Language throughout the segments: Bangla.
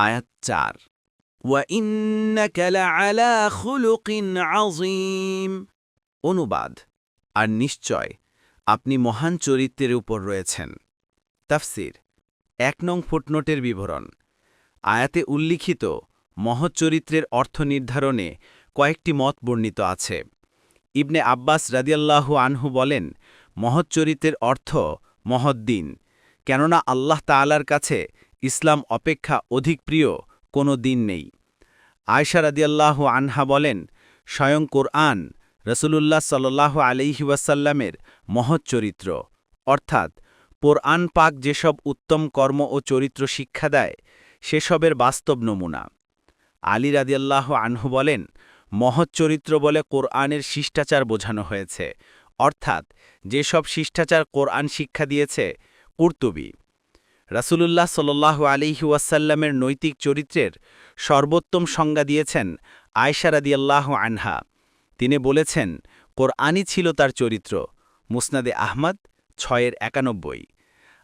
আয়াত ৪ ওয়াইন্নাকা লাআলা খুলুকিন আযীম। অনুবাদ, আর নিশ্চয় আপনি মহান চরিত্রের উপর রয়েছেন। তাফসির ১ নং ফুটনোটের বিবরণ। আয়াতে উল্লিখিত মহৎ চরিত্রের অর্থ নির্ধারণে কয়েকটি মত বর্ণিত আছে। ইবনে আব্বাস রাদিয়াল্লাহু আনহু বলেন, মহৎ চরিত্রের অর্থ মহৎ দিন, কেননা আল্লাহ তাআলার কাছে ইসলাম অপেক্ষা অধিক প্রিয় কোনো দিন নেই। আয়েশা রাদিয়াল্লাহু আনহা বলেন, স্বয়ং কোরআন রাসূলুল্লাহ সাল্লাল্লাহু আলাইহি ওয়াসাল্লামের মহৎ চরিত্র, অর্থাৎ কোরআন পাক যেসব উত্তম কর্ম ও চরিত্র শিক্ষা দেয় সেসবের বাস্তব নমুনা। আলী রাদিয়াল্লাহু আনহু বলেন, মহৎ চরিত্র বলে কোরআনের শিষ্টাচার বোঝানো হয়েছে, অর্থাৎ যেসব শিষ্টাচার কোরআন শিক্ষা দিয়েছে। কুরতুবী রাসূলুল্লাহ সাল্লাল্লাহু আলাইহি ওয়াসাল্লামের নৈতিক চরিত্রের সর্বোত্তম সংজ্ঞা দিয়েছেন আয়েশা রাদিয়াল্লাহু আনহা। তিনি বলেছেন, কোরআনই ছিল তার চরিত্র। মুসনাদে আহমদ ৬-৯১।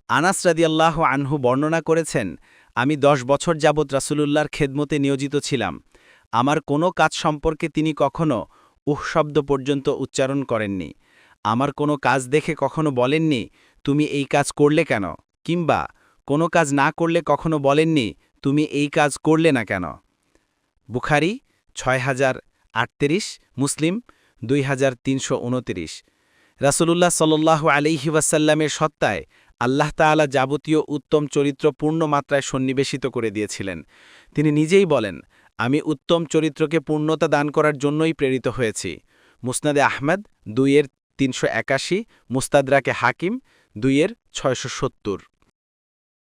আনাস রাদিয়াল্লাহু আনহু বর্ণনা করেছেন, আমি ১০ বছর যাবৎ রাসূলুল্লাহর খেদমতে নিয়োজিত ছিলাম। আমার কোনো কাজ সম্পর্কে তিনি কখনো শব্দ পর্যন্ত উচ্চারণ করেননি। আমার কোনো কাজ দেখে কখনো বলেননি, তুমি এই কাজ করলে কেন, কিংবা কোনো কাজ না করলে কখনো বলেননি, তুমি এই কাজ করলে না কেন। বুখারী ৬০৩৮, মুসলিম ২৩২৯। রাসূলুল্লাহ সাল্লাল্লাহু আলাইহি ওয়াসাল্লামের সত্তায় আল্লাহ তাআলা যাবতীয় উত্তম চরিত্র পূর্ণ মাত্রায় সন্নিবেশিত করে দিয়েছিলেন। তিনি নিজেই বলেন, আমি উত্তম চরিত্রকে পূর্ণতা দান করার জন্যই প্রেরিত হয়েছি। মুসনাদে আহমদ ২-৩৮১, মুস্তাদরাকে হাকিম ২-৬৭০।